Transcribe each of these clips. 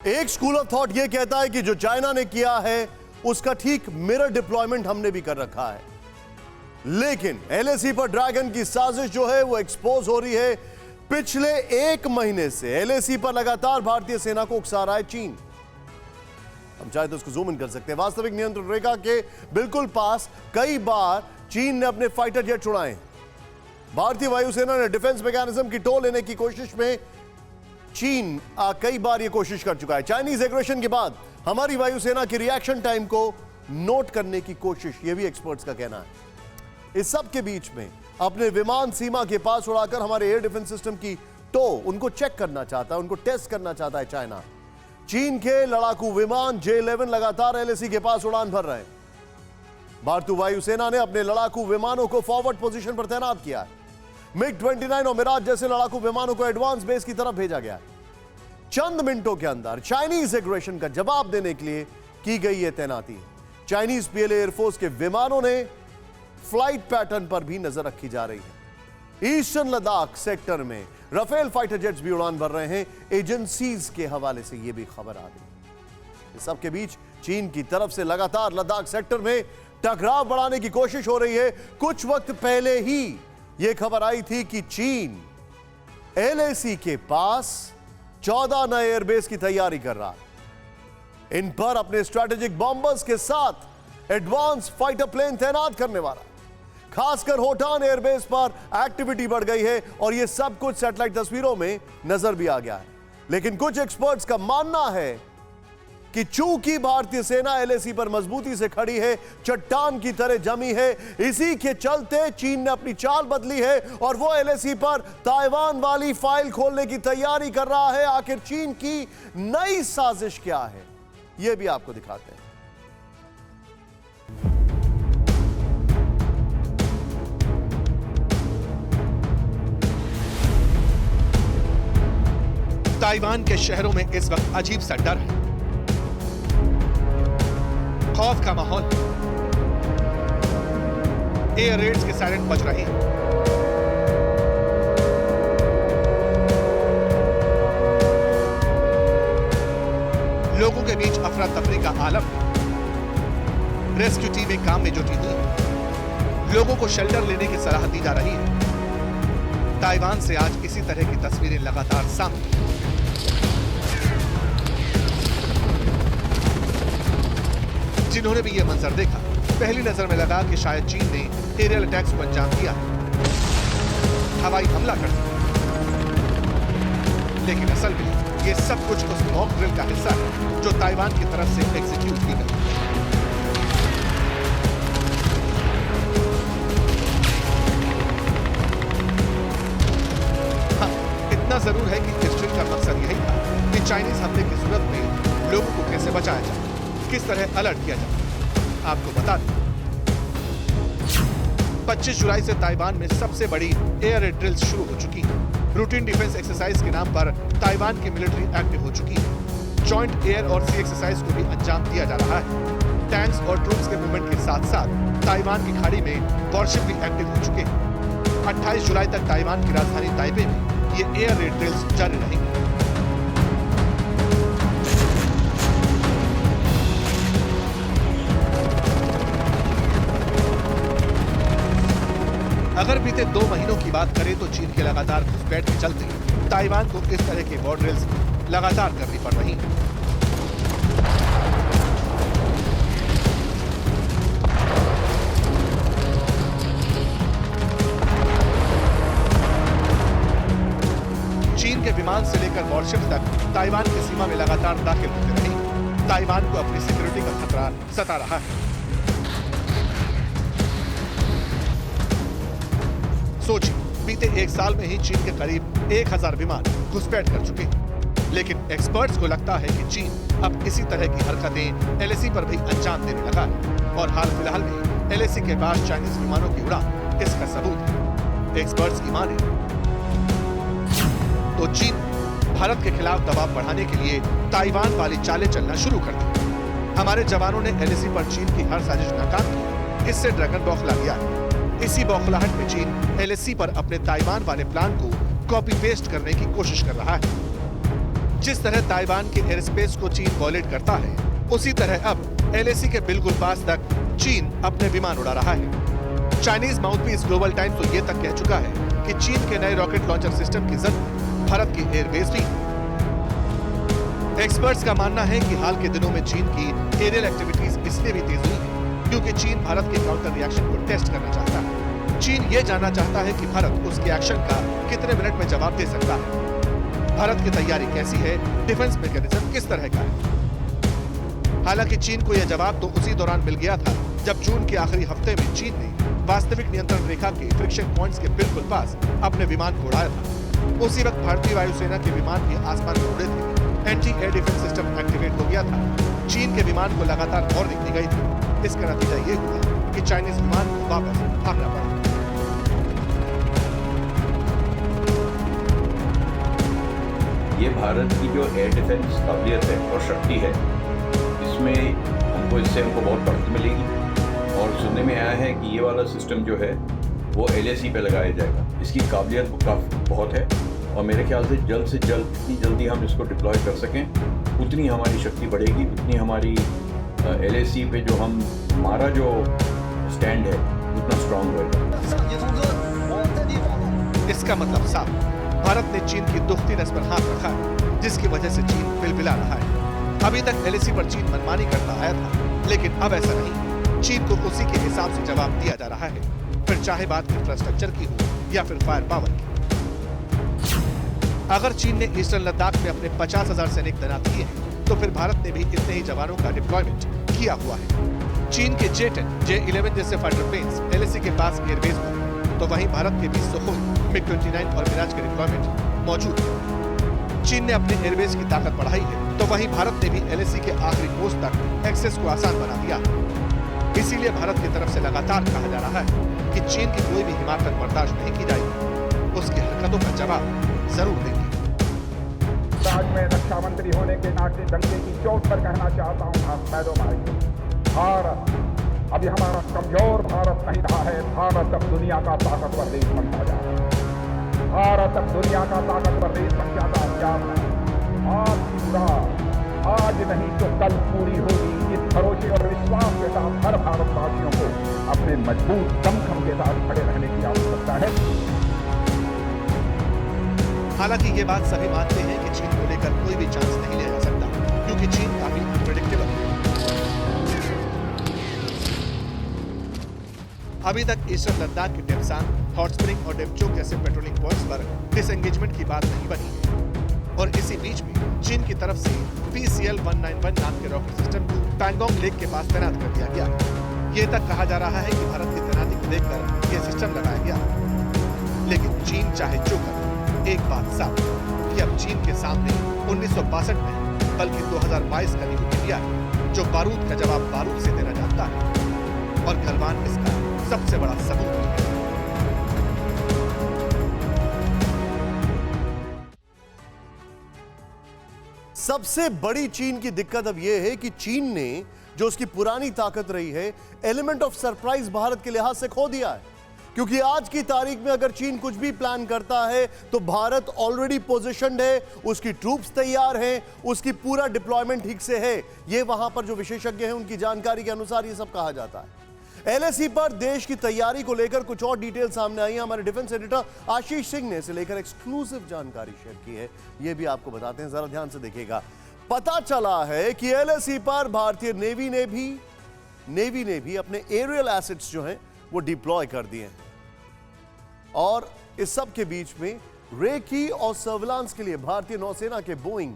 एक school of thought यह कहता है कि जो चाइना ने किया है उसका ठीक मिरर डिप्लॉयमेंट हमने भी कर रखा है, लेकिन एलएसी पर ड्रैगन की साजिश जो है वो एक्सपोज हो रही है। पिछले एक महीने से एलएसी पर लगातार भारतीय सेना को उकसा रहा है चीन। हम चाहे तो इसको जूम इन कर सकते हैं। वास्तविक नियंत्रण रेखा के बिल्कुल पास कई बार चीन ने अपने फाइटर जेट उड़ाए। भारतीय वायुसेना ने डिफेंस मैकेनिज्म की टो लेने की कोशिश में चीन कई बार यह कोशिश कर चुका है। चाइनीज एग्रेशन के बाद हमारी वायुसेना की रिएक्शन टाइम को नोट करने की कोशिश, यह भी एक्सपर्ट्स का कहना है। इस सब के बीच में अपने विमान सीमा के पास उड़ाकर हमारे एयर डिफेंस सिस्टम की टो उनको चेक करना चाहता है, उनको टेस्ट करना चाहता है चाइना। चीन के लड़ाकू विमान J-11 लगातार एलएसी के पास उड़ान भर रहे हैं। भारतीय वायुसेना ने अपने लड़ाकू विमानों को फॉरवर्ड पोजीशन पर तैनात किया है। MiG-29 और मिराज जैसे लड़ाकू विमानों को एडवांस बेस की तरफ भेजा गया है। चंद मिनटों के अंदर चाइनीज एग्रेशन का जवाब देने के लिए की गई यह तैनाती। चाइनीज PLA एयरफोर्स के विमानों ने फ्लाइट पैटर्न पर भी नजर रखी जा रही है। ईस्टर्न लद्दाख सेक्टर में राफेल फाइटर जेट्स भी उड़ान भर रहे हैं। एजेंसीज के हवाले से यह भी खबर आ गई। इस सब के बीच चीन की तरफ से लगातार लद्दाख सेक्टर में टकराव बढ़ाने की कोशिश हो रही है। कुछ वक्त पहले ही यह खबर आई थी कि चीन LAC के पास 14 नए एयरबेस की तैयारी कर रहा है। इन पर अपने स्ट्रैटेजिक बॉम्बर्स के साथ एडवांस फाइटर प्लेन तैनात करने वाला। खासकर होटान एयरबेस पर एक्टिविटी बढ़ गई है और यह सब कुछ सैटेलाइट तस्वीरों में नजर भी आ गया है। लेकिन कुछ एक्सपर्ट्स का मानना है कि चूंकि भारतीय सेना LAC पर मजबूती से खड़ी है, चट्टान की तरह जमी है, इसी के चलते चीन ने अपनी चाल बदली है और वो LAC पर ताइवान वाली फाइल खोलने की तैयारी कर रहा है। आखिर चीन की नई साजिश क्या है, यह भी आपको दिखाते हैं। ताइवान के शहरों में इस वक्त अजीब सा डर है, खौफ का माहौल। एयर रेड्स के सायरन बज रहे हैं। लोगों के बीच अफरा तफरी का आलम है। रेस्क्यू टीमें काम में जुटी हुई हैं। लोगों को शेल्टर लेने की सलाह दी जा रही है। ताइवान से आज इसी तरह की तस्वीरें लगातार सामने। जिन्होंने भी यह मंजर देखा, पहली नजर में लगा कि शायद चीन ने एरियल अटैक्स को अंजाम दिया है, हवाई हमला कर दिया। लेकिन असल में यह सब कुछ उस मॉक ड्रिल का हिस्सा है जो ताइवान की तरफ से एग्जीक्यूट की गई। हाँ, इतना जरूर है कि इस ड्रिल का मकसद यही था कि चाइनीज हमले की सूरत में लोगों को कैसे बचाया जाए, किस तरह अलर्ट किया जाए। आपको बता दें, 25 जुलाई से ताइवान में सबसे बड़ी एयर रेड ड्रिल्स शुरू हो चुकी हैं। रूटीन डिफेंस एक्सरसाइज के नाम पर ताइवान की मिलिट्री एक्टिव हो चुकी है। जॉइंट एयर और सी एक्सरसाइज को भी अंजाम दिया जा रहा है। टैंक्स और ट्रूप्स के मूवमेंट के साथ साथ ताइवान की खाड़ी में वॉरशिप भी एक्टिव हो चुके हैं। 28 जुलाई तक ताइवान की राजधानी ताइपे में ये एयर रेड ड्रिल्स जारी रहेंगी। अगर बीते 2 महीनों की बात करें तो चीन के लगातार घुसपैठ के चलते ताइवान को इस तरह के वॉर ड्रिल्स लगातार करनी पड़ रही हैं। चीन के विमान से लेकर वॉरशिप तक ताइवान की सीमा में लगातार दाखिल होते रहे। ताइवान को अपनी सिक्योरिटी का खतरा सता रहा है। सोचिए, बीते 1 साल में ही चीन के करीब 1000 विमान घुसपैठ कर चुके हैं। लेकिन एक्सपर्ट्स को लगता है कि चीन अब इसी तरह की हरकतें LAC पर भी अंजाम देने लगा है और हाल फिलहाल में LAC के पास चाइनीज विमानों की उड़ान इसका सबूत है। एक्सपर्ट्स की माने तो चीन भारत के खिलाफ दबाव बढ़ाने के लिए ताइवान वाली चालें चलना शुरू कर दी। हमारे जवानों ने LAC पर चीन की हर साजिश नाकाम की। इससे ड्रैगन बौखला गया है। इसी बौखलाहट में चीन LAC पर अपने ताइवान वाले प्लान को कॉपी पेस्ट करने की कोशिश कर रहा है। जिस तरह ताइवान के एयर स्पेस को चीन वॉयलेट करता है, उसी तरह अब एलएसी के बिल्कुल पास तक चीन अपने विमान उड़ा रहा है। चाइनीज माउथपीस ग्लोबल टाइम्स तो ये तक कह चुका है कि चीन के नए रॉकेट लॉन्चर सिस्टम की जरूरत भारत की एयरबेस भी। एक्सपर्ट्स का मानना है कि हाल के दिनों में चीन की एरियल एक्टिविटीज इसलिए भी तेज हुई है क्योंकि चीन भारत के काउंटर रिएक्शन को टेस्ट करना चाहता है। चीन ये जानना चाहता है कि भारत उसके एक्शन का कितने मिनट में जवाब दे सकता है। भारत की तैयारी कैसी है, डिफेंस मैकेनिज्म किस तरह का है। हालांकि चीन को यह जवाब तो उसी दौरान मिल गया था जब जून के आखिरी हफ्ते में चीन ने वास्तविक नियंत्रण रेखा के फ्रिक्शन पॉइंट्स के बिल्कुल पास अपने विमान को उड़ाया था। उसी वक्त भारतीय वायुसेना के विमान भी आसमान में उड़े थे। Anti air defence system activate हो गया था। चीन के विमान को लगातार वार्निंग दी गई थी। इसका नतीजा ये हुआ कि चाइनीज विमान को वापस भागना पड़ा। ये भारत की जो एयर डिफेंस काबिलियत है और शक्ति है, इसमें हमको बहुत बढ़त मिलेगी। और सुनने में आया है कि ये वाला सिस्टम जो है वो एलएसी पे लगाया जाएगा। इसकी काबिलियत बहुत है और मेरे ख्याल से जल्द जितनी जल्दी हम इसको डिप्लॉय कर सकें उतनी हमारी शक्ति बढ़ेगी, उतनी हमारी एलएसी पे जो हमारा जो स्टैंड है उतना स्ट्रांग होगा। इसका मतलब साफ, भारत ने चीन की दुखती नस पर हाथ रखा है, जिसकी वजह से चीन बिलबिला रहा है। अभी तक एलएसी पर चीन मनमानी करता आया था, लेकिन अब ऐसा नहीं। चीन को उसी के हिसाब से जवाब दिया जा रहा है, फिर चाहे बात इंफ्रास्ट्रक्चर की हो या फिर फायर पावर की। अगर चीन ने ईस्टर्न लद्दाख में अपने 50,000 सैनिक तैनात किए हैं, तो फिर भारत ने भी इतने ही जवानों का डिप्लॉयमेंट किया हुआ है। चीन के J-10, J-11 जैसे फाइटर प्लेन्स एलएसी के पास एयरबेस पर, तो वहीं भारत के 20 सुखोई, MiG-29 और मिराज के डिप्लॉयमेंट मौजूद है। चीन ने अपने एयरबेस की ताकत बढ़ाई है, तो वहीं भारत ने भी एलएसी के आखिरी पोस्ट तक एक्सेस को आसान बना दिया। इसीलिए भारत की तरफ से लगातार कहा जा रहा है कि चीन की कोई भी हिमाकत बर्दाश्त नहीं की जाएगी, उसकी हरकतों का जवाब जरूर देंगे। आज मैं रक्षा मंत्री होने के नाते डंके की चोट पर कहना चाहता हूँ, भारत अभी हमारा कमजोर भारत नहीं रहा है। भारत अब दुनिया का ताकतवर देश बनता जा रहा है। भारत अब दुनिया का ताकतवर देश बन जाता जा रहा है। आज की मुराद आज नहीं तो कल पूरी होगी। इस भरोसे और विश्वास के साथ हर भारतवासियों को अपने मजबूत दमखम के साथ खड़े रहने की आवश्यकता है। हालांकि ये बात सभी मानते हैं कि चीन को लेकर कोई भी चांस नहीं लिया जा सकता, क्योंकि चीन काफी अनप्रेडिक्टेबल है। अभी तक ईस्टर्न लद्दाख के डेप्सांग, हॉट स्प्रिंग और डेमचोक जैसे पेट्रोलिंग पॉइंट्स पर डिसएंगेजमेंट की बात नहीं बनी है। और इसी बीच में चीन की तरफ से PCL-191 नाम के रॉकेट सिस्टम को पैंगोंग लेक के पास तैनात कर दिया गया। ये तक कहा जा रहा है कि भारत की तैनाती को देखकर यह सिस्टम लगाया गया। लेकिन चीन चाहे जो करे, एक बात साफ कि अब चीन के सामने 1962 में बल्कि 2022 का न्यू इंडिया है, जो बारूद का जवाब बारूद से देना जानता है। और गलवान इसका सबसे बड़ा सबूत है। सबसे बड़ी चीन की दिक्कत अब यह है कि चीन ने जो उसकी पुरानी ताकत रही है, एलिमेंट ऑफ सरप्राइज भारत के लिहाज से खो दिया है। क्योंकि आज की तारीख में अगर चीन कुछ भी प्लान करता है तो भारत ऑलरेडी पोजीशनड है, उसकी ट्रूप्स तैयार हैं, उसकी पूरा डिप्लॉयमेंट ठीक से है। यह वहां पर जो विशेषज्ञ हैं उनकी जानकारी के अनुसार यह सब कहा जाता है। एलएसी पर देश की तैयारी को लेकर कुछ और डिटेल सामने आई है। हमारे डिफेंस एडिटर आशीष सिंह ने इसे लेकर एक्सक्लूसिव जानकारी शेयर की है, यह भी आपको बताते हैं, जरा ध्यान से देखिएगा। पता चला है कि एलएसी पर भारतीय नेवी ने भी अपने एरियल एसेट्स जो हैं वो डिप्लॉय कर दिए हैं। और इस सब के बीच में रेकी और सर्विलांस के लिए भारतीय नौसेना के बोइंग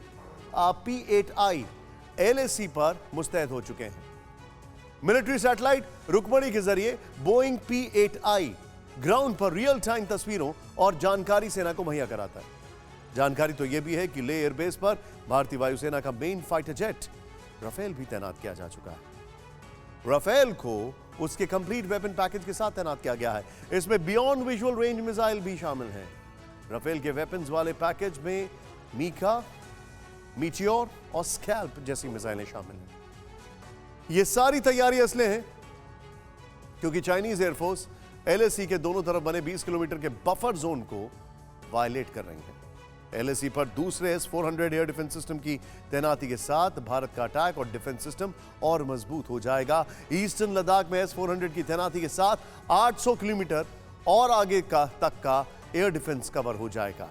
P-8I एलएसी पर मुस्तैद हो चुके हैं। मिलिट्री सैटेलाइट रुकमणी के जरिए बोइंग P-8I ग्राउंड पर रियल टाइम तस्वीरों और जानकारी सेना को मुहैया कराता है। जानकारी तो यह भी है कि ले एयरबेस पर भारतीय वायुसेना का मेन फाइटर जेट राफेल भी तैनात किया जा चुका है। राफेल को उसके कंप्लीट वेपन पैकेज के साथ तैनात किया गया है। इसमें बियॉन्ड विजुअल रेंज मिसाइल भी शामिल हैं। राफेल के वेपन्स वाले पैकेज में मीका, मीटियोर और स्कैल्प जैसी मिसाइलें शामिल हैं। ये सारी तैयारी असले हैं क्योंकि चाइनीज एयरफोर्स एलएसी के दोनों तरफ बने 20 किलोमीटर के बफर जोन को वायलेट कर रही है। एलएसी पर दूसरे S-400 एयर डिफेंस सिस्टम की तैनाती के साथ भारत का अटैक और डिफेंस सिस्टम और मजबूत हो जाएगा। ईस्टर्न लद्दाख में S-400 की तैनाती के साथ 800 किलोमीटर और आगे तक का एयर डिफेंस कवर हो जाएगा।